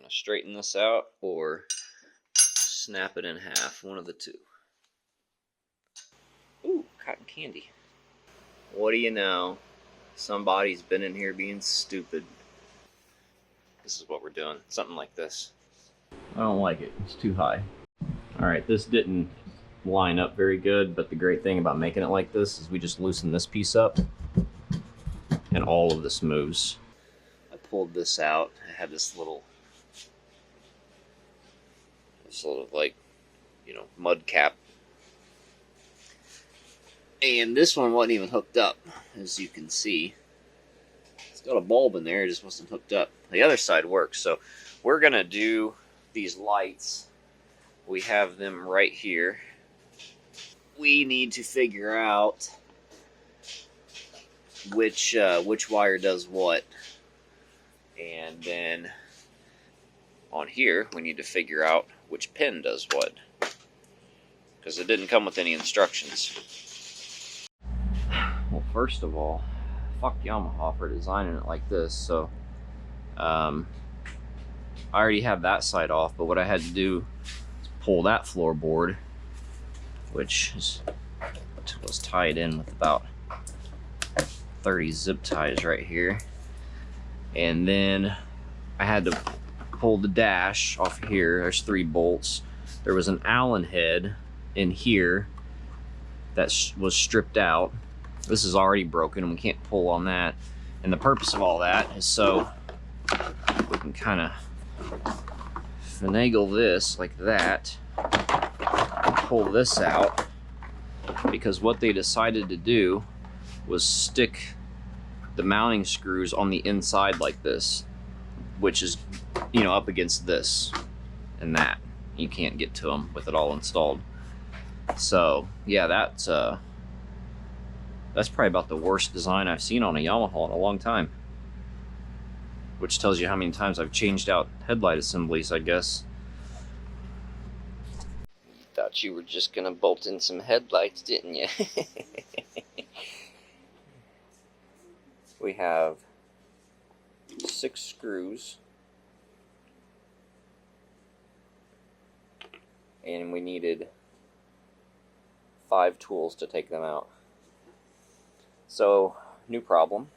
gonna straighten this out or snap it in half, one of the two. Ooh, cotton candy. What do you know? Somebody's been in here being stupid. This is what we're doing, something like this. I don't like it, it's too high. Alright, this didn't line up very good, but the great thing about making it like this is we just loosen this piece up and all of this moves. I pulled this out. I had this little like, you know, mud cap. And this one wasn't even hooked up, as you can see. It's got a bulb in there, it just wasn't hooked up. The other side works, so we're gonna do these lights. We have them right here. We need to figure out which wire does what. And then on here, we need to figure out which pin does what. Because it didn't come with any instructions. Well, first of all, fuck Yamaha for designing it like this. So, I already have that side off, but what I had to do is pull that floorboard, which was tied in with about 30 zip ties right here. And then I had to pull the dash off of here. There's 3 bolts. There was an Allen head in here that was stripped out. This is already broken and we can't pull on that. And the purpose of all that is so we can kind of finagle this like that and pull this out, because what they decided to do was stick the mounting screws on the inside like this, which is, you know, up against this and that. You can't get to them with it all installed. So yeah, that's probably about the worst design I've seen on a Yamaha in a long time, which tells you how many times I've changed out headlight assemblies, I guess. You thought you were just gonna bolt in some headlights, didn't you? We have 6 screws, and we needed 5 tools to take them out. So, new problem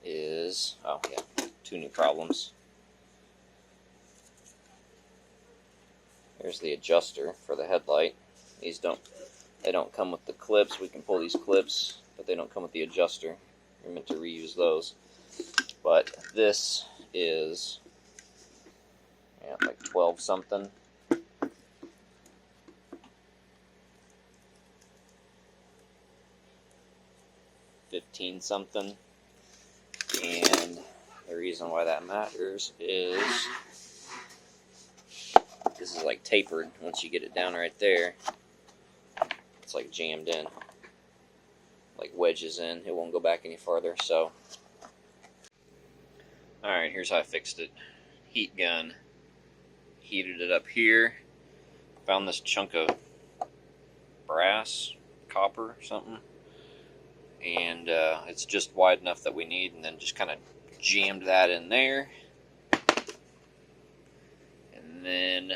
is, oh yeah, 2 new problems. Here's the adjuster for the headlight. They don't come with the clips. We can pull these clips, but they don't come with the adjuster. We're meant to reuse those. But this is, yeah, like 12 something. $15 something. And the reason why that matters is this is like tapered. Once you get it down right there, it's like jammed in, like wedges in. It won't go back any farther. So, alright, here's how I fixed it. Heat gun. Heated it up here. Found this chunk of brass, copper, something. And it's just wide enough that we need, and then just kind of jammed that in there. And then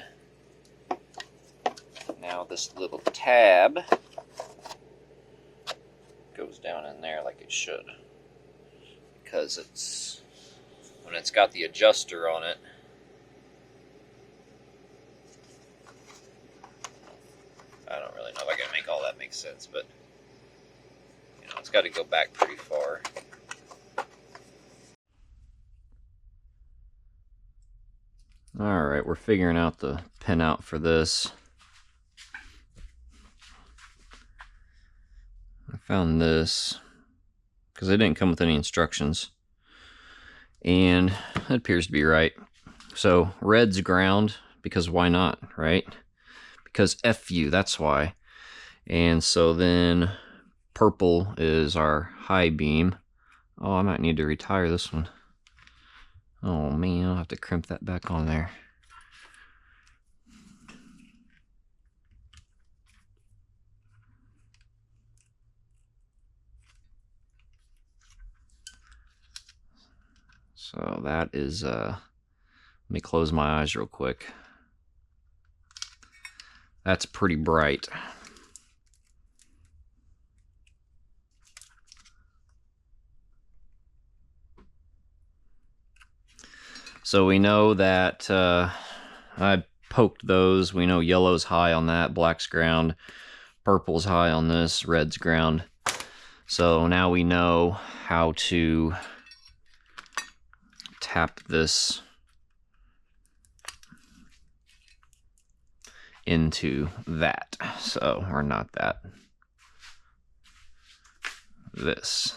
now this little tab goes down in there like it should, because it's, when it's got the adjuster on it, I don't really know if I can make all that make sense, but you know, it's got to go back pretty far. Alright, we're figuring out the pin out for this. I found this because it didn't come with any instructions, and it appears to be right. So red's ground, because why not, right? Because FU, that's why. And so then purple is our high beam. Oh, I might need to retire this one. Oh man, I'll have to crimp that back on there. So that is Let me close my eyes real quick. That's pretty bright. So we know that I poked those. We know yellow's high on that, black's ground, purple's high on this, red's ground. So now we know how to tap this into that. So, or not that, this.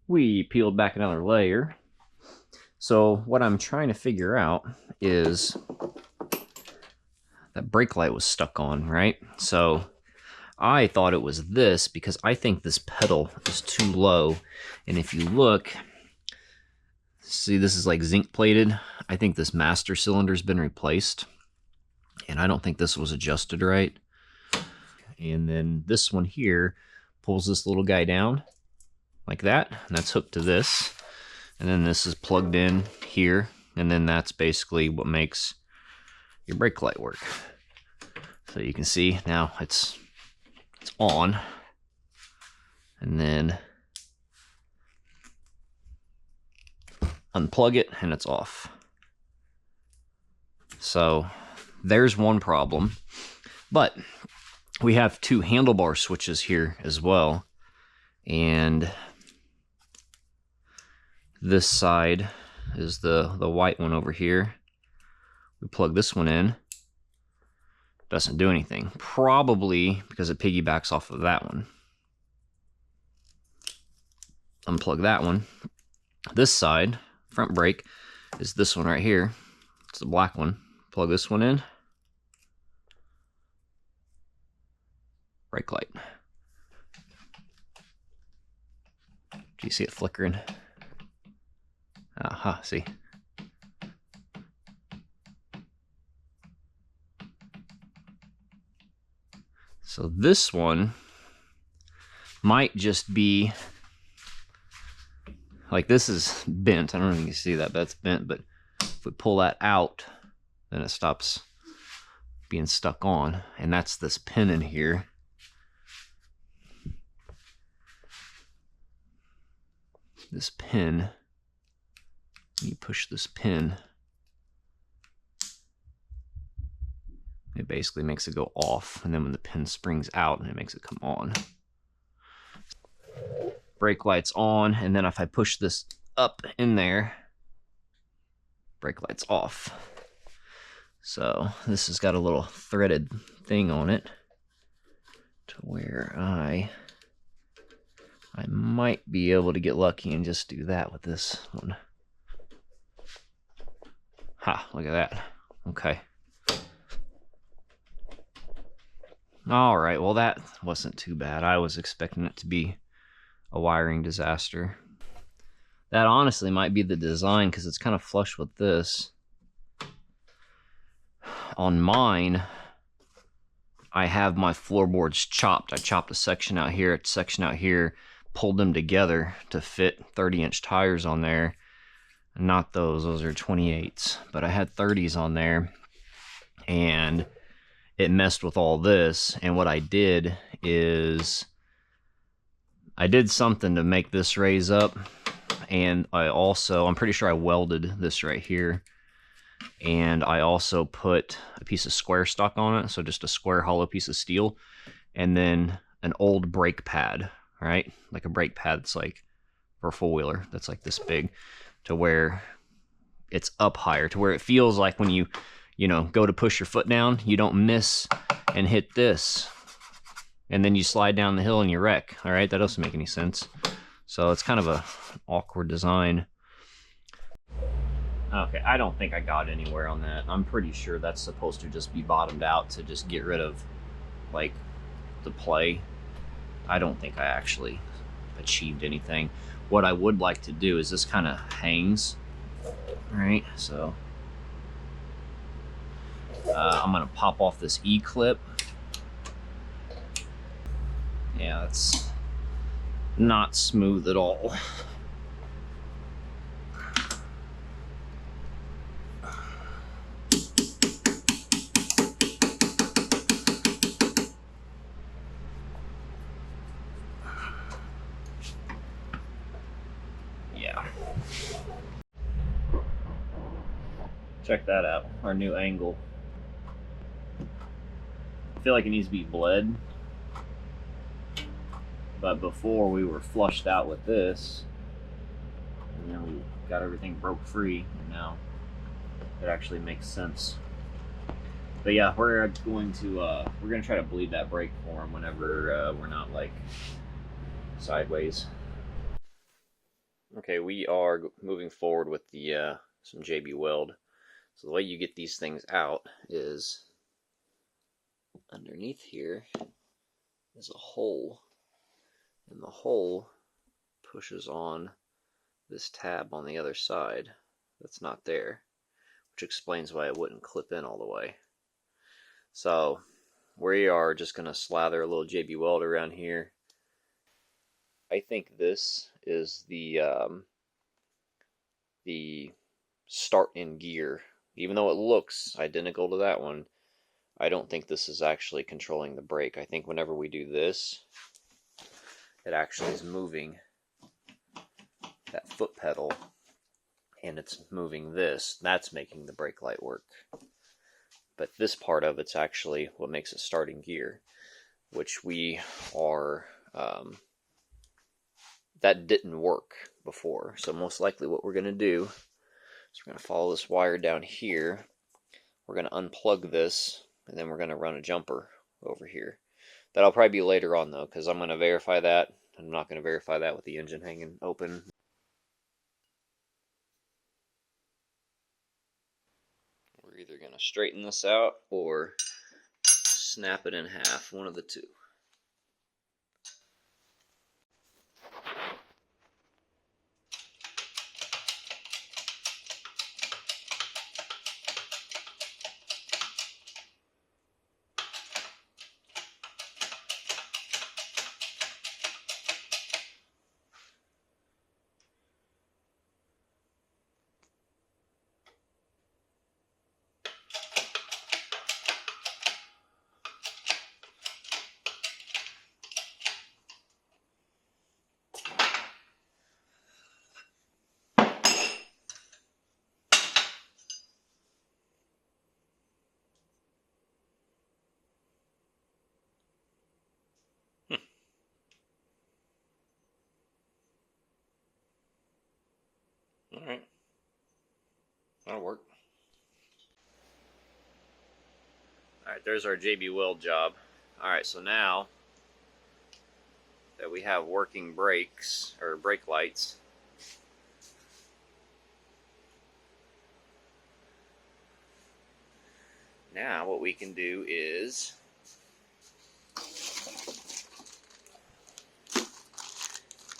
We peeled back another layer. So what I'm trying to figure out is that brake light was stuck on, right? So I thought it was this because I think this pedal is too low. And if you look, see, this is like zinc plated. I think this master cylinder's been replaced. And I don't think this was adjusted right. And then this one here pulls this little guy down like that, and that's hooked to this. And then this is plugged in here, and then that's basically what makes your brake light work. So you can see now it's on, and then unplug it and it's off. So there's one problem, but we have two handlebar switches here as well, and this side is the white one over here. We plug this one in. Doesn't do anything. Probably because it piggybacks off of that one. Unplug that one. This side, front brake, is this one right here. It's the black one. Plug this one in. Brake light. Do you see it flickering? Aha, see. So this one might just be, like, this is bent. I don't know if you can see that, but it's bent. But if we pull that out, then it stops being stuck on. And that's this pin in here. This pin. You push this pin, it basically makes it go off, and then when the pin springs out, it makes it come on. Brake light's on, and then if I push this up in there, brake light's off. So this has got a little threaded thing on it to where I might be able to get lucky and just do that with this one. Ha, look at that. Okay. All right, well, that wasn't too bad. I was expecting it to be a wiring disaster. That honestly might be the design because it's kind of flush with this. On mine, I have my floorboards chopped. I chopped a section out here, a section out here, pulled them together to fit 30-inch tires on there. Not those are 28s, but I had 30s on there, and it messed with all this. And what I did is I did something to make this raise up, and I'm pretty sure I welded this right here, and I also put a piece of square stock on it, so just a square hollow piece of steel, and then an old brake pad, right? Like a brake pad that's like for a four-wheeler that's like this big, to where it's up higher, to where it feels like when you go to push your foot down, you don't miss and hit this, and then you slide down the hill and you wreck. All right, that doesn't make any sense. So it's kind of a awkward design. Okay, I don't think I got anywhere on that. I'm pretty sure that's supposed to just be bottomed out to just get rid of, like, the play. I don't think I actually achieved anything. What I would like to do is this kind of hangs, right? So I'm gonna pop off this E-clip. Yeah, it's not smooth at all. Yeah. Check that out, our new angle. I feel like it needs to be bled, but before we were flushed out with this, and then we got everything broke free, and now it actually makes sense. But yeah, we're going to try to bleed that brake for him whenever we're not like sideways. Okay, we are moving forward with the some JB weld. So the way you get these things out is underneath here is a hole, and the hole pushes on this tab on the other side that's not there, which explains why it wouldn't clip in all the way. So we are just going to slather a little JB weld around here. I think this is the start in gear. Even though it looks identical to that one, I don't think this is actually controlling the brake. I think whenever we do this, it actually is moving that foot pedal, and it's moving this. That's making the brake light work. But this part of it's actually what makes it start in gear, which we are, that didn't work before. So most likely what we're going to do is we're going to follow this wire down here. We're going to unplug this, and then we're going to run a jumper over here. That'll probably be later on though, because I'm going to verify that. I'm not going to verify that with the engine hanging open. We're either going to straighten this out or snap it in half, one of the two. Alright, that'll work. Alright, there's our JB weld job. Alright, so now that we have working brakes, or brake lights, now what we can do is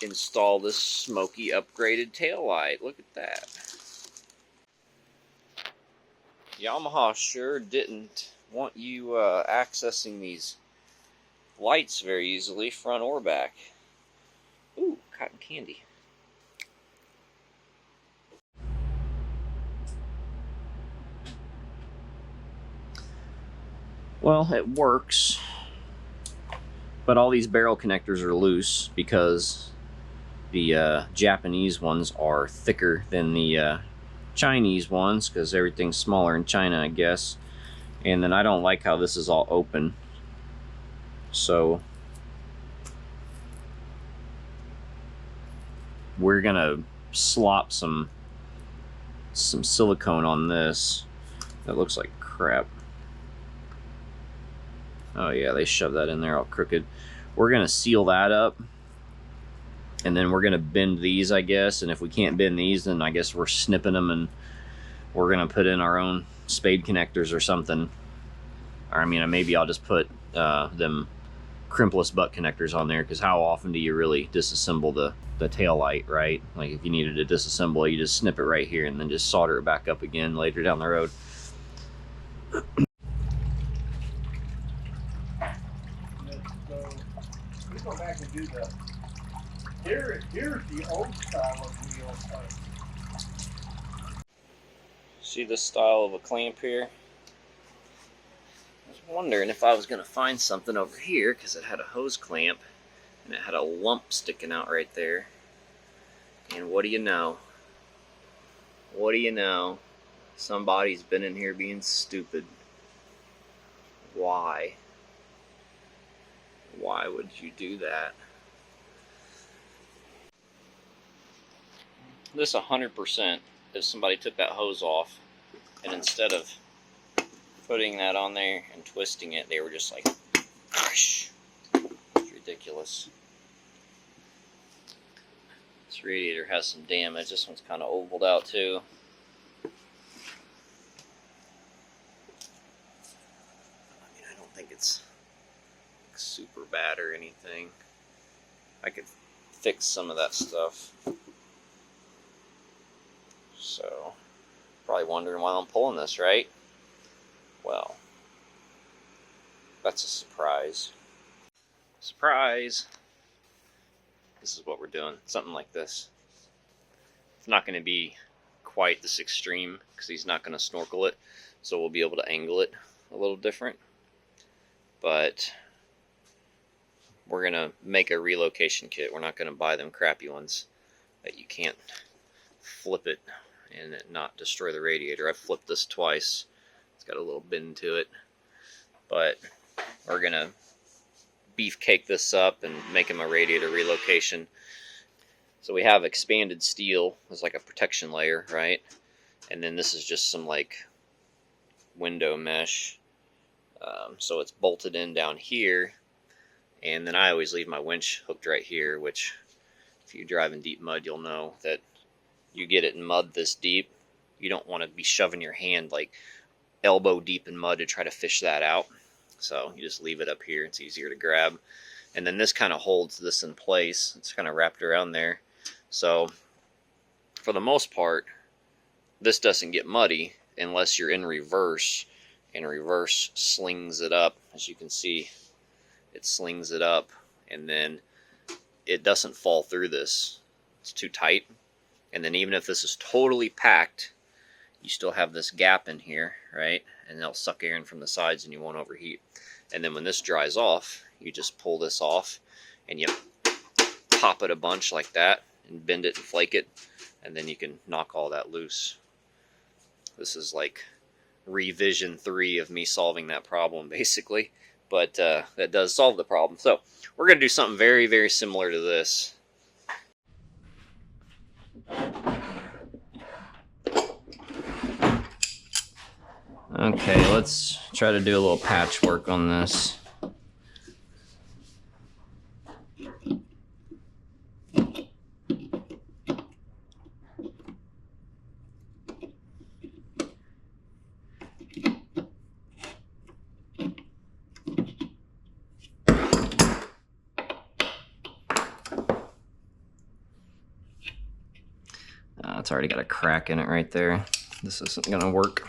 install this smoky upgraded tail light. Look at that. Yamaha sure didn't want you accessing these lights very easily, front or back. Ooh, cotton candy. Well, it works, but all these barrel connectors are loose because the Japanese ones are thicker than the Chinese ones, because everything's smaller in China, I guess. And then I don't like how this is all open, so we're gonna slop some silicone on this. That looks like crap. Oh yeah, they shoved that in there all crooked. We're gonna seal that up, and then we're gonna bend these, I guess. And if we can't bend these, then I guess we're snipping them and we're gonna put in our own spade connectors or something. Or I mean, maybe I'll just put them crimpless butt connectors on there, because how often do you really disassemble the tail light, right? Like if you needed to disassemble it, you just snip it right here and then just solder it back up again later down the road. So we go back and do here's the old style of wheel. See this style of a clamp here? I was wondering if I was going to find something over here, because it had a hose clamp and it had a lump sticking out right there. And what do you know? What do you know? Somebody's been in here being stupid. Why? Why would you do that? This 100%, if somebody took that hose off and instead of putting that on there and twisting it, they were just like, whoosh. It's ridiculous. This radiator has some damage. This one's kind of ovaled out too. I mean, I don't think it's super bad or anything. I could fix some of that stuff. So, probably wondering why I'm pulling this, right? Well, that's a surprise. Surprise! This is what we're doing. Something like this. It's not going to be quite this extreme, because he's not going to snorkel it, so we'll be able to angle it a little different. But we're going to make a relocation kit. We're not going to buy them crappy ones that you can't flip it and it not destroy the radiator. I've flipped this twice. It's got a little bend to it. But we're going to beefcake this up and make him a radiator relocation. So we have expanded steel as like a protection layer, right? And then this is just some like window mesh. So it's bolted in down here. And then I always leave my winch hooked right here, which if you drive in deep mud, you'll know that you get it in mud this deep, you don't want to be shoving your hand like elbow deep in mud to try to fish that out. So you just leave it up here. It's easier to grab. And then this kind of holds this in place. It's kind of wrapped around there. So for the most part, this doesn't get muddy unless you're in reverse. And reverse slings it up. As you can see, it slings it up. And then it doesn't fall through this. It's too tight. And then even if this is totally packed, you still have this gap in here, right? And it'll suck air in from the sides and you won't overheat. And then when this dries off, you just pull this off and you pop it a bunch like that and bend it and flake it, and then you can knock all that loose. This is like revision 3 of me solving that problem, basically. But that does solve the problem. So we're going to do something very, very similar to this. Okay, let's try to do a little patchwork on this. It's already got a crack in it right there. This isn't gonna work.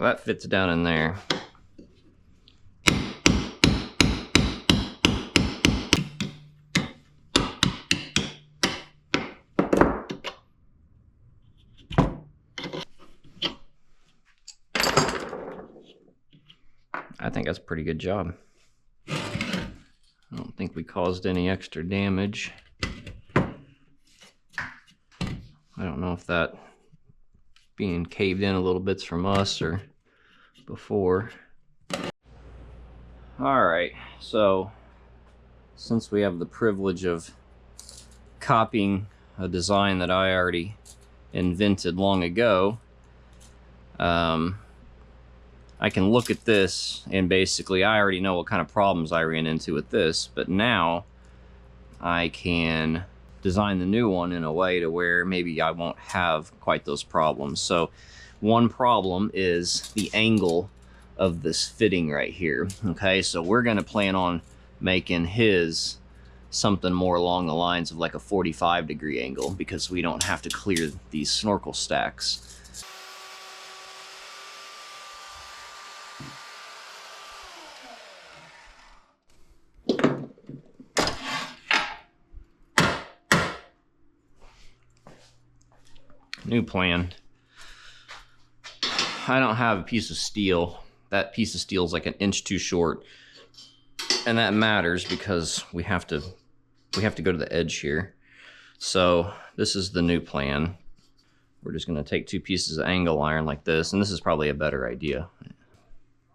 So that fits down in there. I think that's a pretty good job. I don't think we caused any extra damage. I don't know if that being caved in a little bit's from us or before. All right, so since we have the privilege of copying a design that I already invented long ago, I can look at this and basically I already know what kind of problems I ran into with this, but now I can design the new one in a way to where maybe I won't have quite those problems. So one problem is the angle of this fitting right here. Okay, so we're gonna plan on making his something more along the lines of like a 45-degree angle because we don't have to clear these snorkel stacks. New plan. I don't have a piece of steel. That piece of steel is like an inch too short, and that matters because we have to go to the edge here. So this is the new plan. We're just going to take 2 pieces of angle iron like this, and this is probably a better idea.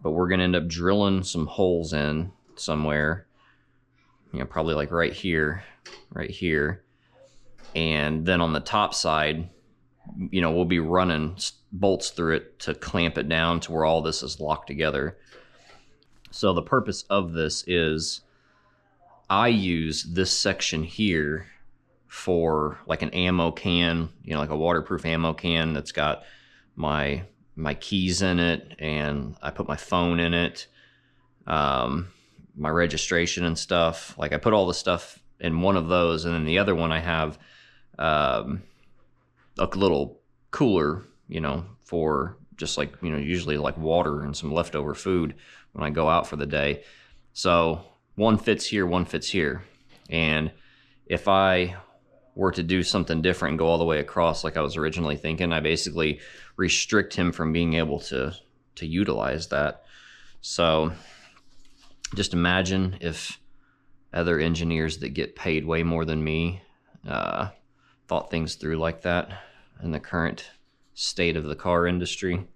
But we're going to end up drilling some holes in somewhere, you know, probably like right here, and then on the top side, you know, we'll be running bolts through it to clamp it down to where all this is locked together. So the purpose of this is I use this section here for like an ammo can, you know, like a waterproof ammo can that's got my keys in it, and I put my phone in it, my registration and stuff. Like I put all the stuff in one of those, and then the other one I have a little cooler, you know, for just like, you know, usually like water and some leftover food when I go out for the day. So one fits here, one fits here. And if I were to do something different and go all the way across like I was originally thinking, I basically restrict him from being able to utilize that. So just imagine if other engineers that get paid way more than me thought things through like that in the current state of the car industry.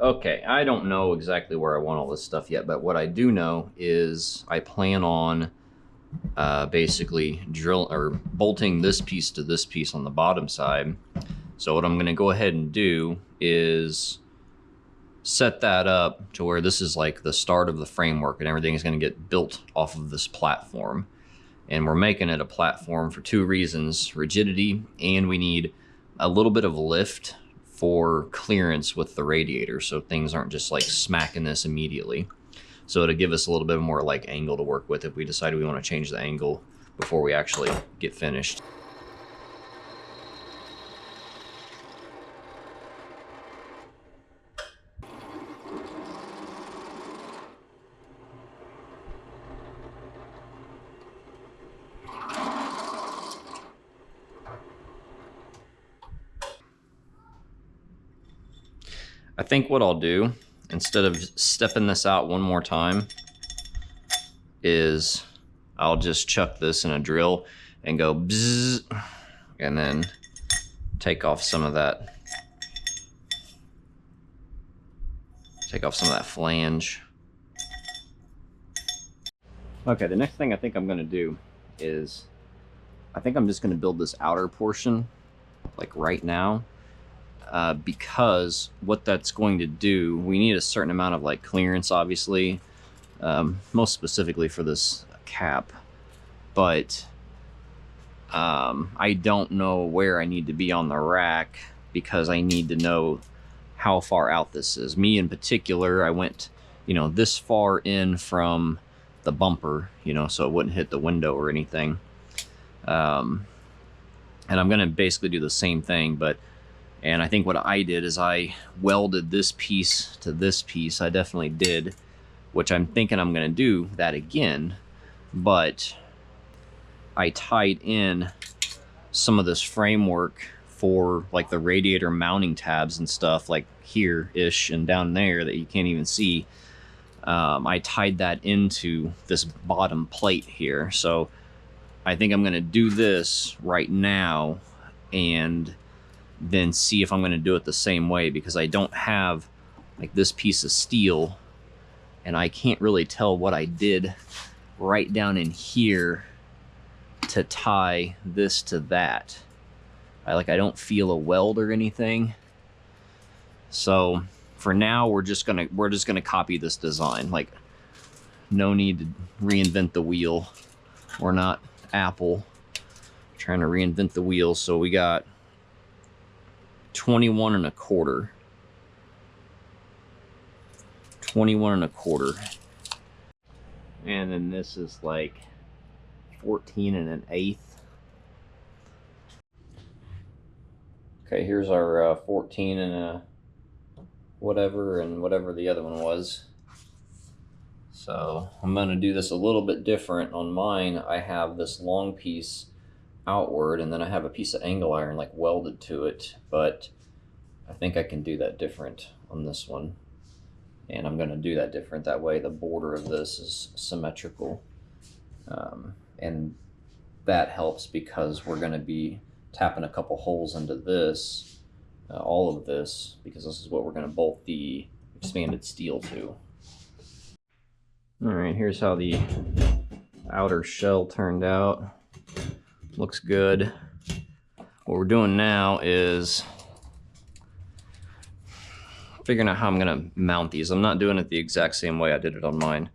Okay, I don't know exactly where I want all this stuff yet, but what I do know is I plan on basically bolting this piece to this piece on the bottom side. So what I'm going to go ahead and do is set that up to where this is like the start of the framework, and everything is going to get built off of this platform. And we're making it a platform for 2 reasons: rigidity, and we need a little bit of lift for clearance with the radiator, so things aren't just like smacking this immediately. So it'll give us a little bit more like angle to work with if we decide we want to change the angle before we actually get finished. I think what I'll do, instead of stepping this out one more time, is I'll just chuck this in a drill and go bzzz, and then take off some of that. Take off some of that flange. Okay, the next thing I think I'm going to do is I think I'm just going to build this outer portion like right now. Because what that's going to do, we need a certain amount of like clearance, obviously, most specifically for this cap, but I don't know where I need to be on the rack because I need to know how far out this is. Me in particular, I went, you know, this far in from the bumper, you know, so it wouldn't hit the window or anything. And I'm going to basically do the same thing, and I think what I did is I welded this piece to this piece. I definitely did, which I'm thinking I'm going to do that again, but I tied in some of this framework for like the radiator mounting tabs and stuff, like here-ish and down there that you can't even see. I tied that into this bottom plate here. So I think I'm going to do this right now and then see if I'm going to do it the same way, because I don't have like this piece of steel and I can't really tell what I did right down in here to tie this to that. I don't feel a weld or anything. So for now, we're just gonna copy this design. Like, no need to reinvent the wheel. We're not Apple trying to reinvent the wheel. So we got 21 1/4. 21 1/4. And then this is like 14 1/8. Okay, here's our 14 whatever, and whatever the other one was. So I'm going to do this a little bit different. On mine, I have this long piece outward, and then I have a piece of angle iron like welded to it, but I think I can do that different on this one. And I'm going to do that different. That way the border of this is symmetrical. And that helps because we're going to be tapping a couple holes into this, all of this, because this is what we're going to bolt the expanded steel to. All right, here's how the outer shell turned out. Looks good. What we're doing now is figuring out how I'm going to mount these. I'm not doing it the exact same way I did it on mine.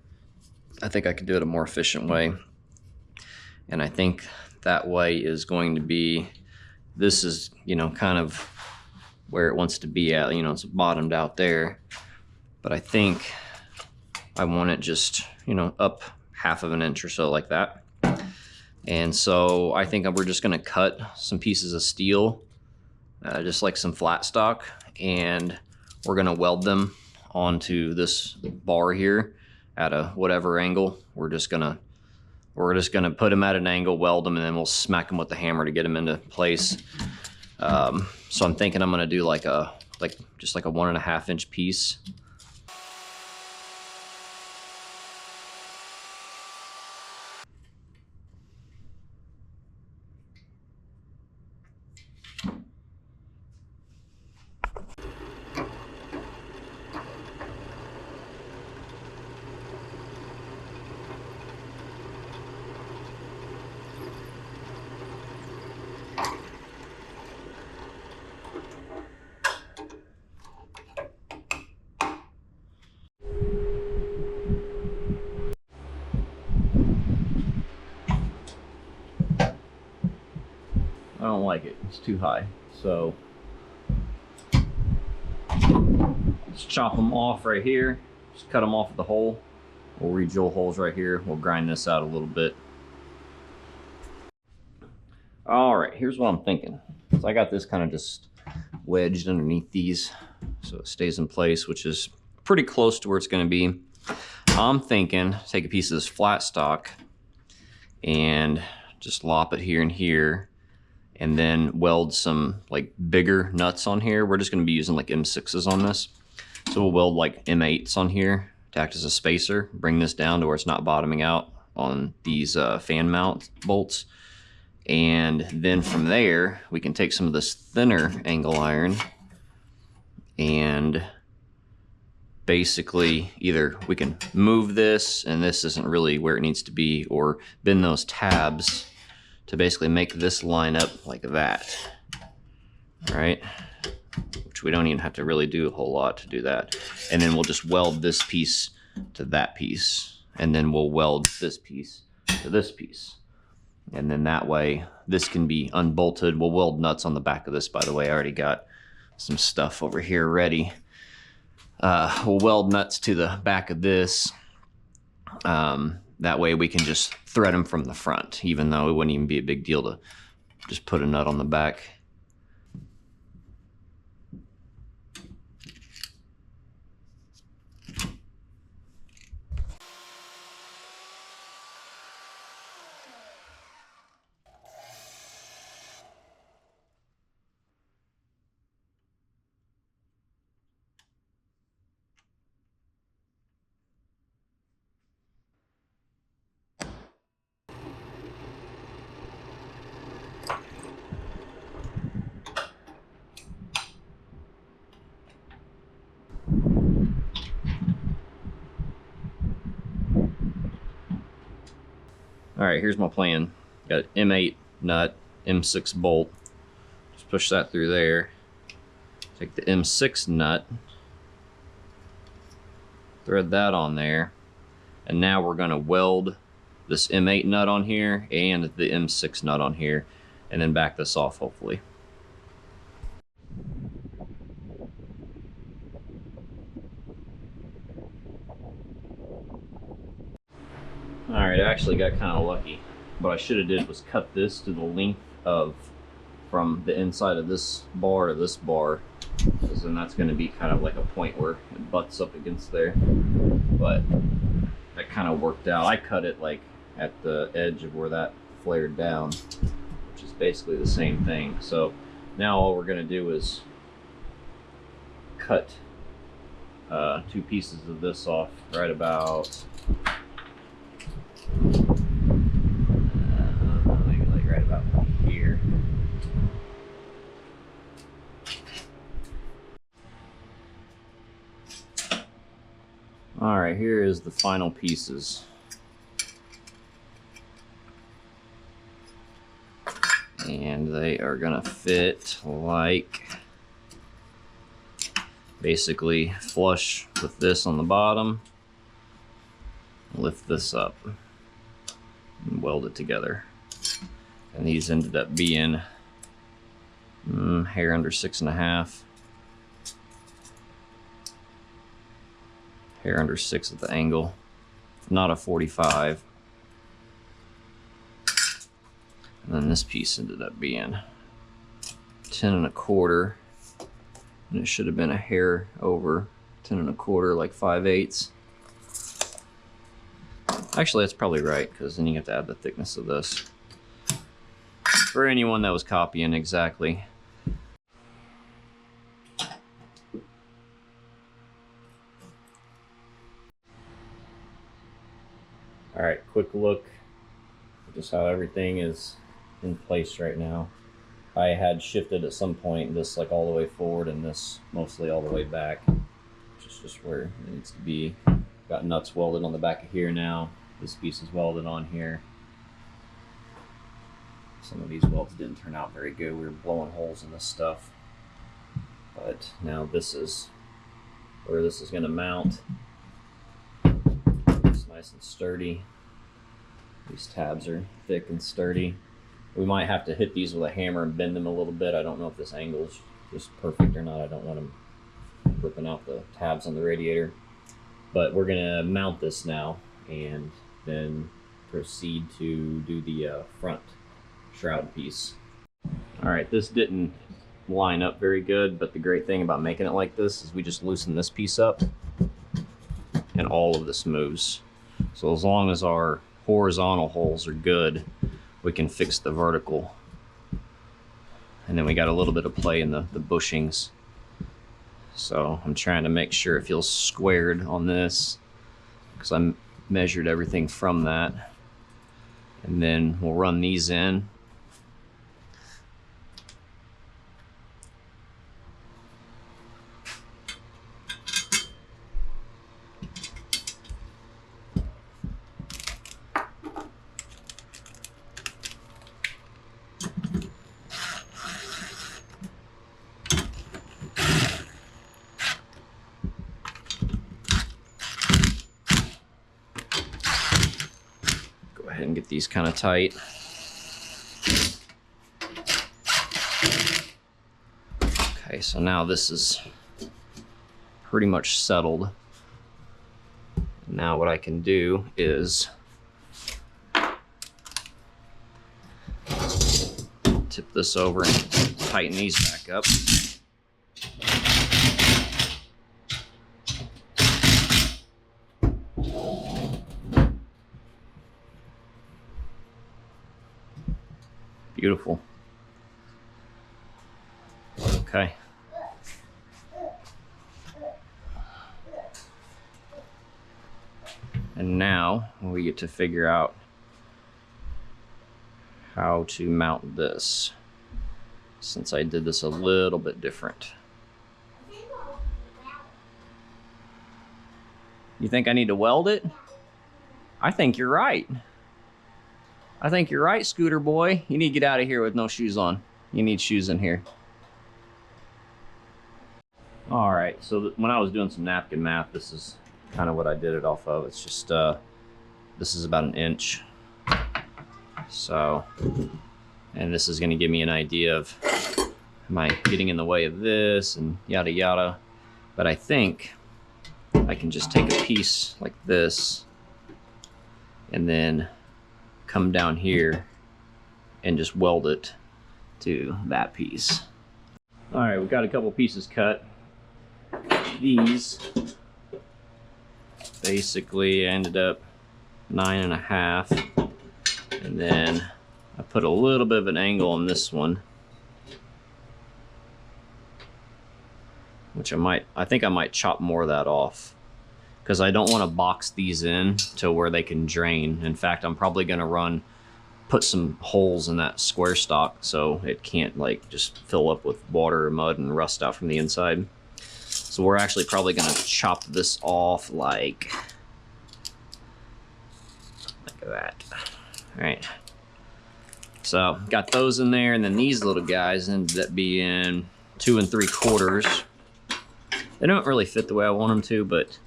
I think I could do it a more efficient way. And I think that way is going to be, this is, you know, kind of where it wants to be at. You know, it's bottomed out there. But I think I want it just, you know, up 1/2 inch or so, like that. And so I think we're just going to cut some pieces of steel, just like some flat stock, and we're going to weld them onto this bar here at a whatever angle. We're just going to put them at an angle, weld them, and then we'll smack them with the hammer to get them into place. So I'm thinking I'm going to do just like a 1.5 inch piece. I don't like it, it's too high. So let's chop them off right here. Just cut them off at the hole. We'll re-drill holes right here. We'll grind this out a little bit. All right, here's what I'm thinking. So I got this kind of just wedged underneath these so it stays in place, which is pretty close to where it's going to be. I'm thinking take a piece of this flat stock and just lop it here and here, and then weld some like bigger nuts on here. We're just going to be using like M6s on this. So we'll weld like M8s on here to act as a spacer, bring this down to where it's not bottoming out on these fan mount bolts. And then from there, we can take some of this thinner angle iron and basically either we can move this, and this isn't really where it needs to be, or bend those tabs to basically make this line up like that, right? Which we don't even have to really do a whole lot to do that. And then we'll just weld this piece to that piece, and then we'll weld this piece to this piece. And then that way, this can be unbolted. We'll weld nuts on the back of this, by the way. I already got some stuff over here ready. We'll weld nuts to the back of this. That way we can just thread them from the front, even though it wouldn't even be a big deal to just put a nut on the back. All right, here's my plan. Got M8 nut, M6 bolt. Just push that through there. Take the M6 nut, thread that on there, and now we're gonna weld this M8 nut on here and the M6 nut on here, and then back this off hopefully. All right, I actually got kind of lucky. What I should have did was cut this to the length of from the inside of this bar to this bar, because then that's going to be kind of like a point where it butts up against there. But that kind of worked out. I cut it like at the edge of where that flared down, which is basically the same thing. So now all we're going to do is cut 2 pieces of this off right about maybe like right about here. All right, here is the final pieces. And they are gonna fit like basically flush with this on the bottom. Lift this up and weld it together. And these ended up being hair under 6.5. Hair under 6 at the angle, not a 45. And then this piece ended up being 10.25, and it should have been a hair over 10.25, like 5/8. Actually, that's probably right, because then you have to add the thickness of this. For anyone that was copying exactly. All right, quick look at just how everything is in place right now. I had shifted at some point this like all the way forward and this mostly all the way back, which is just where it needs to be. Got nuts welded on the back of here now. This piece is welded on here. Some of these welds didn't turn out very good. We were blowing holes in this stuff. But now this is where this is going to mount. It's nice and sturdy. These tabs are thick and sturdy. We might have to hit these with a hammer and bend them a little bit. I don't know if this angle is just perfect or not. I don't want them ripping out the tabs on the radiator. But we're going to mount this now and then proceed to do the front shroud piece. All right, this didn't line up very good, but the great thing about making it like this is we just loosen this piece up and all of this moves. So as long as our horizontal holes are good, we can fix the vertical. And then we got a little bit of play in the bushings. So I'm trying to make sure it feels squared on this, because I measured everything from that. And then we'll run these in. And get these kind of tight. Okay, so now this is pretty much settled. Now what I can do is tip this over and tighten these back up. Beautiful. Okay. And now we get to figure out how to mount this, since I did this a little bit different. You think I need to weld it? I think you're right. I think you're right, Scooter boy. You need to get out of here with no shoes on. You need shoes in here. All right, so when I was doing some napkin math, this is kind of what I did it off of. It's just, this is about 1 inch. So, and this is gonna give me an idea of, am I getting in the way of this and yada yada. But I think I can just take a piece like this and then come down here and just weld it to that piece. All right, we've got a couple pieces cut. These basically ended up 9.5, and then I put a little bit of an angle on this one, which I think I might chop more of that off, because I don't want to box these in to where they can drain. In fact, I'm probably going to put some holes in that square stock so it can't like just fill up with water or mud and rust out from the inside. So we're actually probably going to chop this off like that. All right. So got those in there, and then these little guys ended up being 2 3/4. They don't really fit the way I want them to, but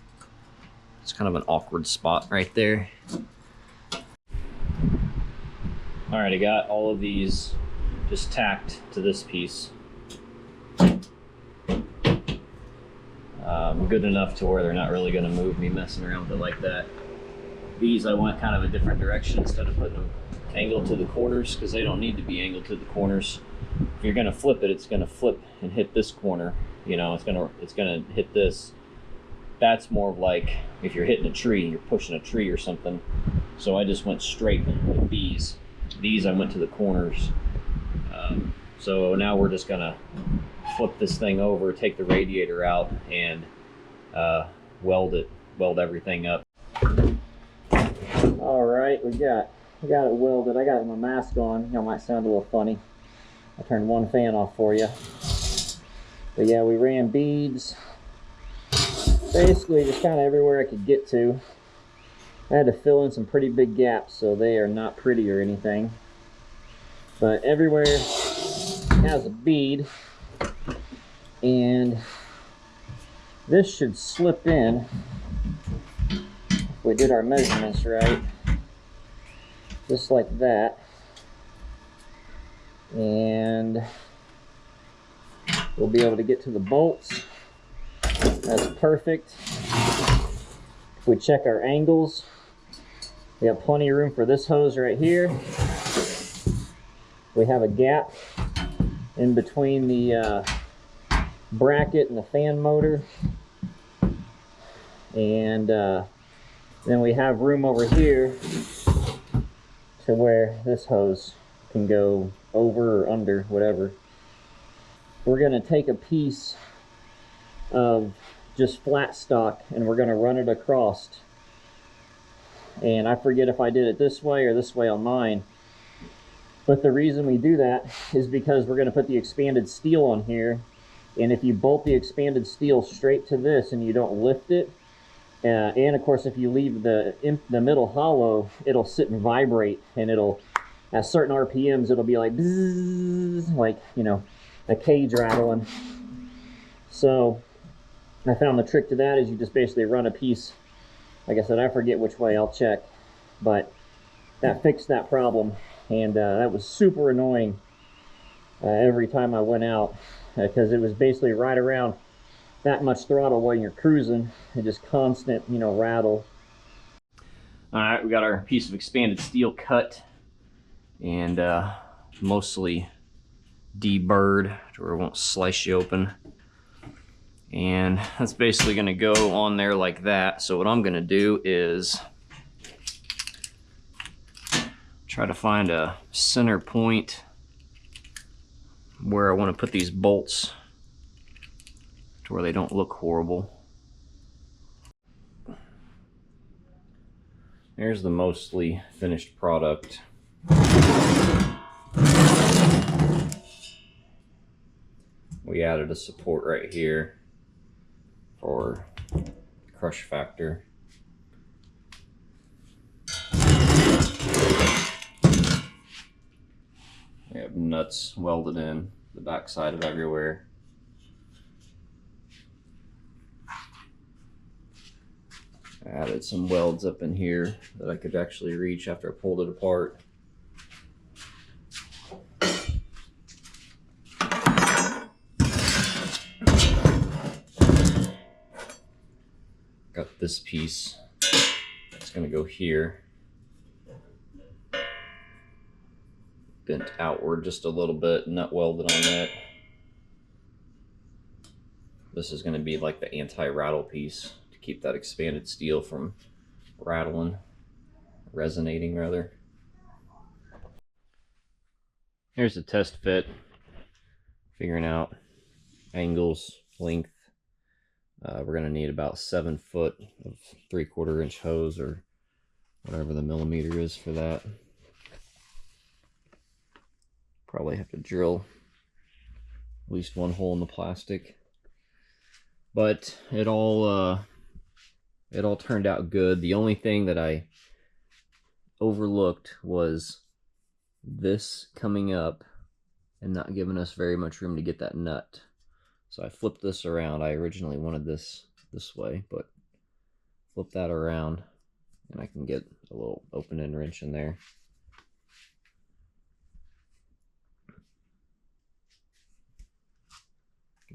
it's kind of an awkward spot right there. All right, I got all of these just tacked to this piece. Good enough to where they're not really going to move me messing around with it like that. These I went kind of a different direction, instead of putting them angled to the corners, because they don't need to be angled to the corners. If you're going to flip it, it's going to flip and hit this corner. You know, it's going to hit this. That's more of like if you're hitting a tree, you're pushing a tree or something. So I just went straight with these. These I went to the corners. So now we're just gonna flip this thing over, take the radiator out, and weld everything up. All right, we got it welded. I got my mask on. You know, it might sound a little funny. I turned one fan off for you. But yeah, we ran beads basically just kind of everywhere I could get to. I had to fill in some pretty big gaps, so they are not pretty or anything. But everywhere has a bead, and this should slip in if we did our measurements right, just like that. And we'll be able to get to the bolts. That's perfect. If we check our angles, we have plenty of room for this hose right here. We have a gap in between the bracket and the fan motor. And then we have room over here to where this hose can go over or under, whatever. We're going to take a piece of just flat stock and we're going to run it across. And I forget if I did it this way or this way on mine. But the reason we do that is because we're going to put the expanded steel on here. And if you bolt the expanded steel straight to this and you don't lift it, and of course if you leave the middle hollow, it'll sit and vibrate, and it'll, at certain RPMs, it'll be like bzzz, like, you know, a cage rattling. So I found the trick to that is you just basically run a piece. Like I said, I forget which way, I'll check, but that fixed that problem. And that was super annoying every time I went out because it was basically right around that much throttle while you're cruising, and just constant, you know, rattle. All right, we got our piece of expanded steel cut and mostly deburred to where it won't slice you open. And that's basically gonna go on there like that. So what I'm gonna do is try to find a center point where I want to put these bolts to where they don't look horrible. There's the mostly finished product. We added a support right here for crush factor. We have nuts welded in the backside of everywhere. I added some welds up in here that I could actually reach after I pulled it apart. Got this piece that's going to go here. Bent outward just a little bit, nut welded on that. This is going to be like the anti-rattle piece to keep that expanded steel from rattling, resonating rather. Here's the test fit, figuring out angles, length. We're going to need about 7 foot of 3/4 inch hose, or whatever the millimeter is for that. Probably have to drill at least one hole in the plastic. But it all turned out good. The only thing that I overlooked was this coming up and not giving us very much room to get that nut. So I flipped this around. I originally wanted this way, but flip that around and I can get a little open end wrench in there.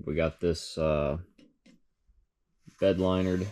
We got this bed linered